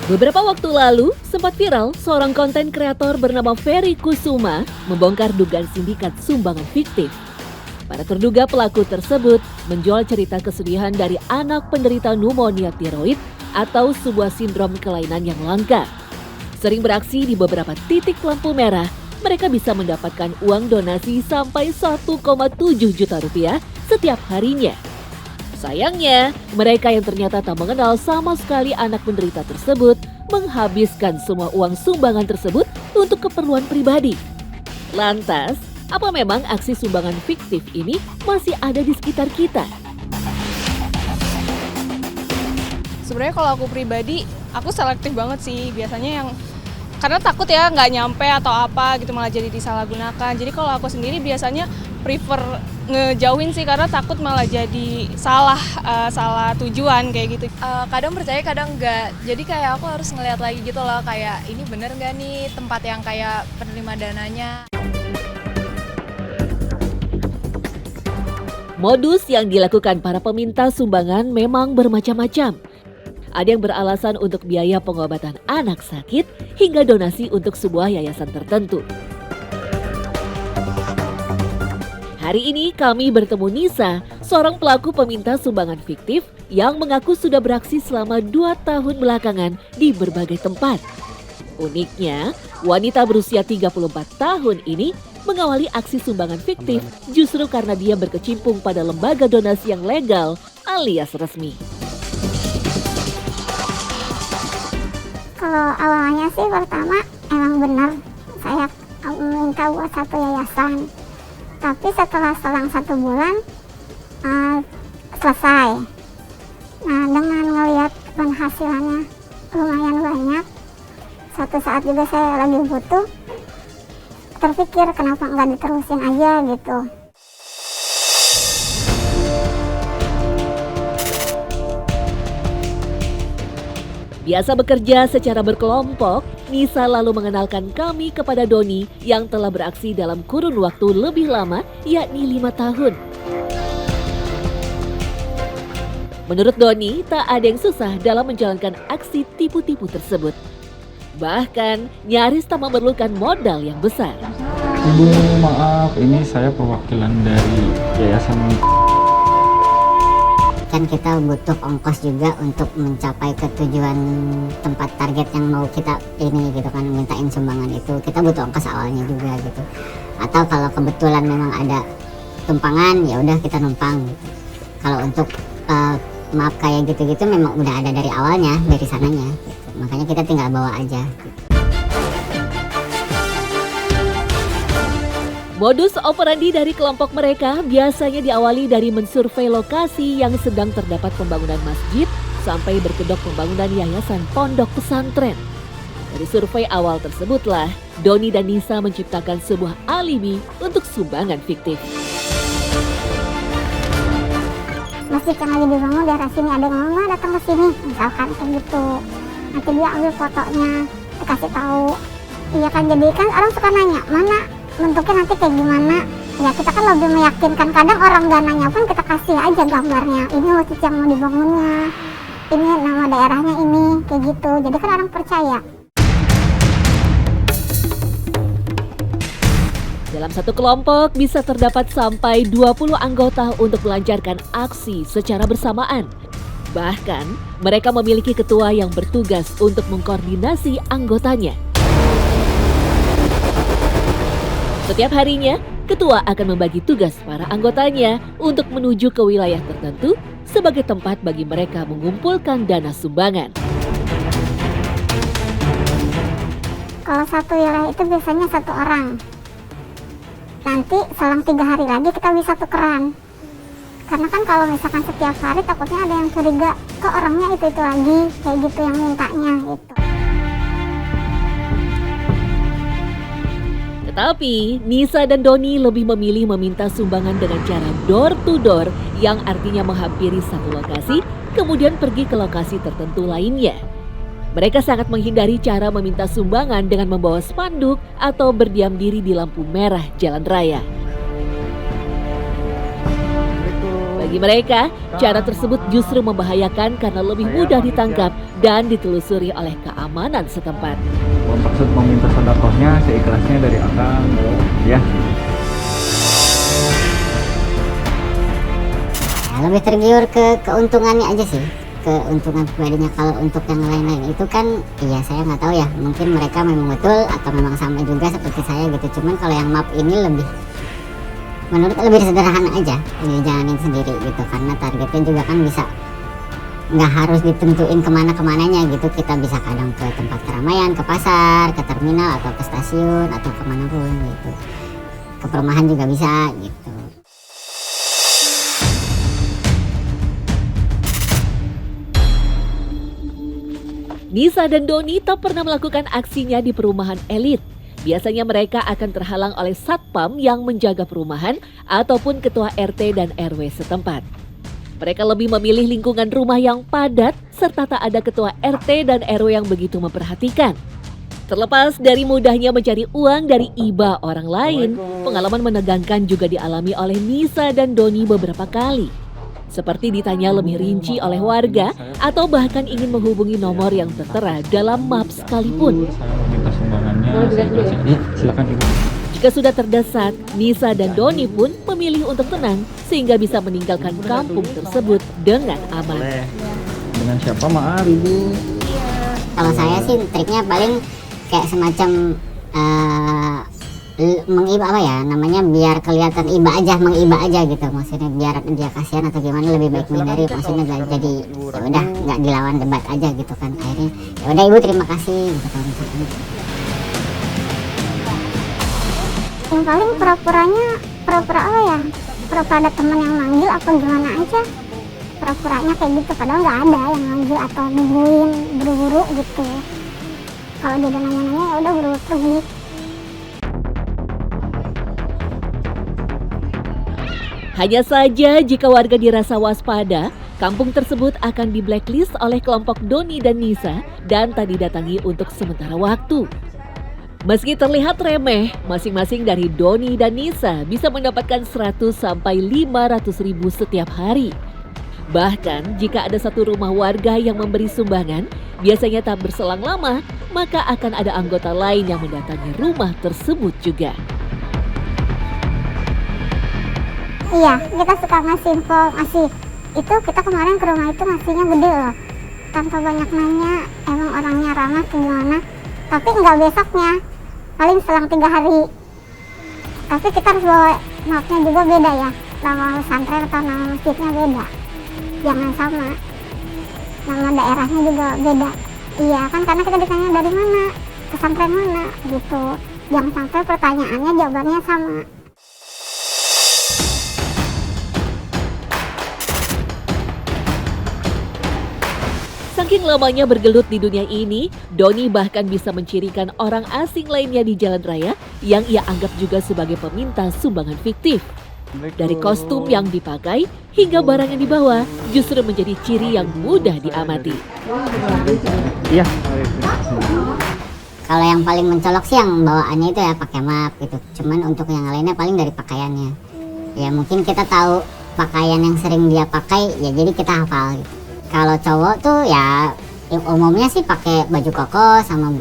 Beberapa waktu lalu, sempat viral seorang konten kreator bernama Ferry Kusuma membongkar dugaan sindikat sumbangan fiktif. Para terduga pelaku tersebut menjual cerita kesedihan dari anak penderita pneumonia tiroid atau sebuah sindrom kelainan yang langka. Sering beraksi di beberapa titik lampu merah, mereka bisa mendapatkan uang donasi sampai 1,7 juta rupiah setiap harinya. Sayangnya, mereka yang ternyata tak mengenal sama sekali anak penderita tersebut menghabiskan semua uang sumbangan tersebut untuk keperluan pribadi. Lantas, apa memang aksi sumbangan fiktif ini masih ada di sekitar kita? Sebenarnya kalau aku pribadi, aku selektif banget sih. Biasanya yang karena takut ya nggak nyampe atau apa gitu malah jadi disalahgunakan. Jadi kalau aku sendiri biasanya prefer ngejauhin sih karena takut malah jadi salah tujuan kayak gitu. Kadang percaya kadang enggak, jadi kayak aku harus ngeliat lagi gitu loh, kayak ini bener nggak nih tempat yang kayak penerima dananya. Modus yang dilakukan para peminta sumbangan memang bermacam-macam. Ada yang beralasan untuk biaya pengobatan anak sakit hingga donasi untuk sebuah yayasan tertentu. Hari ini kami bertemu Nisa, seorang pelaku peminta sumbangan fiktif yang mengaku sudah beraksi selama 2 tahun belakangan di berbagai tempat. Uniknya, wanita berusia 34 tahun ini mengawali aksi sumbangan fiktif justru karena dia berkecimpung pada lembaga donasi yang legal alias resmi. Kalau awalnya sih pertama emang benar saya minta buat satu yayasan. Tapi setelah selang 1 bulan selesai. Nah, dengan ngelihat penghasilannya lumayan banyak, suatu saat juga saya lagi butuh, terpikir kenapa nggak diterusin aja gitu. Biasa bekerja secara berkelompok, Nisa lalu mengenalkan kami kepada Doni yang telah beraksi dalam kurun waktu lebih lama, yakni 5 tahun. Menurut Doni, tak ada yang susah dalam menjalankan aksi tipu-tipu tersebut. Bahkan, nyaris tak memerlukan modal yang besar. Ibu, maaf, ini saya perwakilan dari Yayasan. Kan kita butuh ongkos juga untuk mencapai ke tujuan tempat target yang mau kita ini gitu kan, mintain sumbangan itu kita butuh ongkos awalnya juga gitu. Atau kalau kebetulan memang ada tumpangan ya udah kita numpang gitu. Kalau untuk maaf kayak gitu-gitu memang udah ada dari awalnya dari sananya gitu. Makanya kita tinggal bawa aja gitu. Modus operandi dari kelompok mereka biasanya diawali dari mensurvei lokasi yang sedang terdapat pembangunan masjid sampai berkedok pembangunan yayasan pondok pesantren. Dari survei awal tersebutlah, Doni dan Nisa menciptakan sebuah alibi untuk sumbangan fiktif. Masjid yang lagi dibangun daerah sini, ada yang mama datang ke sini, misalkan kayak gitu. Nanti dia ambil fotonya, dikasih tahu. Iya kan, jadi kan orang suka nanya, mana bentuknya nanti kayak gimana. Ya kita kan lebih meyakinkan, kadang orang gak nanya pun kita kasih aja gambarnya. Ini masjid yang mau dibangunnya, ini nama daerahnya ini, kayak gitu. Jadi kan orang percaya. Dalam satu kelompok bisa terdapat sampai 20 anggota untuk melancarkan aksi secara bersamaan. Bahkan, mereka memiliki ketua yang bertugas untuk mengkoordinasi anggotanya. Setiap harinya, ketua akan membagi tugas para anggotanya untuk menuju ke wilayah tertentu sebagai tempat bagi mereka mengumpulkan dana sumbangan. Kalau satu wilayah itu biasanya 1 orang. Nanti selang 3 hari lagi kita bisa tukeran. Karena kan kalau misalkan setiap hari takutnya ada yang curiga, kok orangnya itu lagi, kayak gitu yang mintanya gitu. Tetapi, Nisa dan Doni lebih memilih meminta sumbangan dengan cara door to door yang artinya menghampiri satu lokasi, kemudian pergi ke lokasi tertentu lainnya. Mereka sangat menghindari cara meminta sumbangan dengan membawa spanduk atau berdiam diri di lampu merah jalan raya. Bagi mereka, cara tersebut justru membahayakan karena lebih mudah ditangkap dan ditelusuri oleh keamanan setempat. Maksud meminta sedekahnya seikhlasnya dari akang, ya. Ya, lebih tergiur ke keuntungannya aja sih, keuntungan pribadinya. Kalau untuk yang lain-lain itu kan, iya saya nggak tahu ya, mungkin mereka memang betul atau memang sama juga seperti saya gitu. Cuman kalau yang map ini menurut lebih sederhana aja, dijalanin sendiri gitu, karena targetnya juga kan bisa nggak harus ditentuin kemana-kemananya gitu. Kita bisa kadang ke tempat keramaian, ke pasar, ke terminal, atau ke stasiun, atau kemanapun gitu, ke perumahan juga bisa gitu. Nisa dan Doni tak pernah melakukan aksinya di perumahan elit. Biasanya mereka akan terhalang oleh satpam yang menjaga perumahan ataupun ketua RT dan RW setempat. Mereka lebih memilih lingkungan rumah yang padat serta tak ada ketua RT dan RW yang begitu memperhatikan. Terlepas dari mudahnya mencari uang dari iba orang lain, pengalaman menegangkan juga dialami oleh Nisa dan Doni beberapa kali. Seperti ditanya lebih rinci oleh warga atau bahkan ingin menghubungi nomor yang tertera dalam map sekalipun. Saya meminta sumbangannya seikhlasnya. Ya, silakan Ibu. Jika sudah terdesak, Nisa dan Doni pun memilih untuk tenang sehingga bisa meninggalkan kampung tersebut dengan aman. Dengan siapa maaf Ibu? Kalau saya sih triknya paling kayak semacam mengiba apa ya namanya, biar kelihatan iba aja, mengiba aja gitu, maksudnya biar dia kasihan atau gimana, lebih baik menghindari, maksudnya jadi ya udah nggak dilawan debat aja gitu kan. Akhirnya ya udah Ibu terima kasih gitu kan. Yang paling pura-pura apa ya, pura-pura ada teman yang manggil atau gimana aja, pura-puranya kayak gitu, padahal nggak ada yang manggil atau nungguin buru-buru gitu. Kalau dia udah nanya-nanya ya udah buru-buru pergi. Hanya saja jika warga dirasa waspada, kampung tersebut akan di blacklist oleh kelompok Doni dan Nisa dan tak didatangi untuk sementara waktu. Meski terlihat remeh, masing-masing dari Doni dan Nisa bisa mendapatkan 100 sampai 500 ribu setiap hari. Bahkan jika ada satu rumah warga yang memberi sumbangan, biasanya tak berselang lama, maka akan ada anggota lain yang mendatangi rumah tersebut juga. Iya, kita suka ngasih info, itu kita kemarin ke rumah itu ngasihnya gede loh, tanpa banyak nanya, emang orangnya ramah ke gimana, tapi nggak besoknya, paling selang 3 hari. Tapi kita harus bawa mapnya juga beda ya, nama pesantren atau nama masjidnya beda, jangan sama, nama daerahnya juga beda. Iya kan, karena kita ditanya dari mana, pesantren mana gitu, jangan sampai pertanyaannya jawabannya sama. Saking lamanya bergelut di dunia ini, Doni bahkan bisa mencirikan orang asing lainnya di jalan raya yang ia anggap juga sebagai peminta sumbangan fiktif. Dari kostum yang dipakai hingga barang yang dibawa justru menjadi ciri yang mudah diamati. Iya. Kalau yang paling mencolok sih yang bawaannya itu ya pakai map gitu. Cuman untuk yang lainnya paling dari pakaiannya. Ya mungkin kita tahu pakaian yang sering dia pakai, ya jadi kita hafal gitu. Kalau cowok tuh ya umumnya sih pakai baju koko sama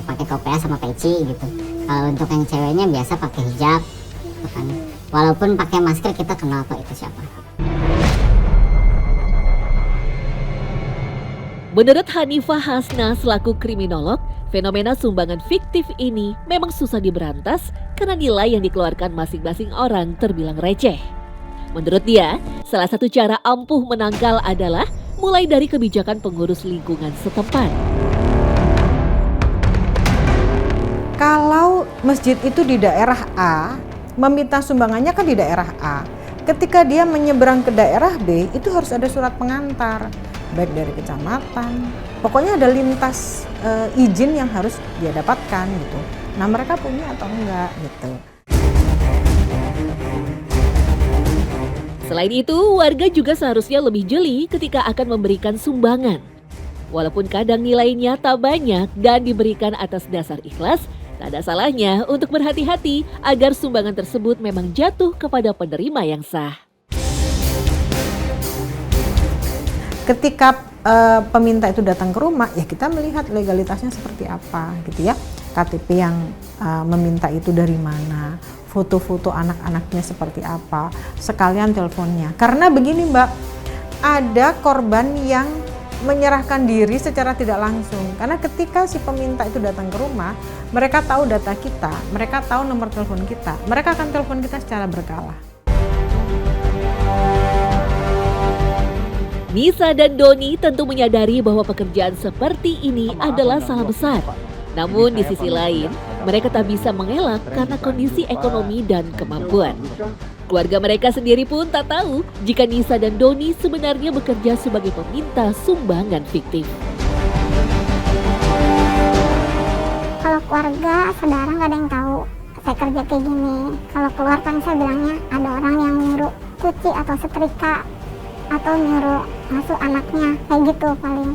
pakai kopiah sama peci gitu. Kalau untuk yang ceweknya biasa pakai hijab gitu kan. Walaupun pakai masker kita kenal kok itu siapa. Menurut Hanifah Hasna selaku kriminolog, fenomena sumbangan fiktif ini memang susah diberantas karena nilai yang dikeluarkan masing-masing orang terbilang receh. Menurut dia, salah satu cara ampuh menangkal adalah mulai dari kebijakan pengurus lingkungan setempat. Kalau masjid itu di daerah A, meminta sumbangannya kan di daerah A. Ketika dia menyeberang ke daerah B, itu harus ada surat pengantar, baik dari kecamatan. Pokoknya ada lintas izin yang harus dia dapatkan gitu. Nah, mereka punya atau enggak gitu. Selain itu, warga juga seharusnya lebih jeli ketika akan memberikan sumbangan. Walaupun kadang nilainya tak banyak dan diberikan atas dasar ikhlas, tak ada salahnya untuk berhati-hati agar sumbangan tersebut memang jatuh kepada penerima yang sah. Ketika peminta itu datang ke rumah, ya kita melihat legalitasnya seperti apa gitu ya. KTP yang meminta itu dari mana, foto-foto anak-anaknya seperti apa, sekalian teleponnya. Karena begini Mbak, ada korban yang menyerahkan diri secara tidak langsung. Karena ketika si peminta itu datang ke rumah, mereka tahu data kita, mereka tahu nomor telepon kita, mereka akan telepon kita secara berkala. Nisa dan Doni tentu menyadari bahwa pekerjaan seperti ini adalah salah besar. Namun di sisi lain, mereka tak bisa mengelak karena kondisi ekonomi dan kemampuan. Keluarga mereka sendiri pun tak tahu jika Nisa dan Doni sebenarnya bekerja sebagai peminta sumbangan fiktif. Kalau keluarga, saudara nggak ada yang tahu saya kerja kayak gini. Kalau keluar kan saya bilangnya ada orang yang nyuruh cuci atau setrika atau nyuruh masuk anaknya, kayak gitu paling.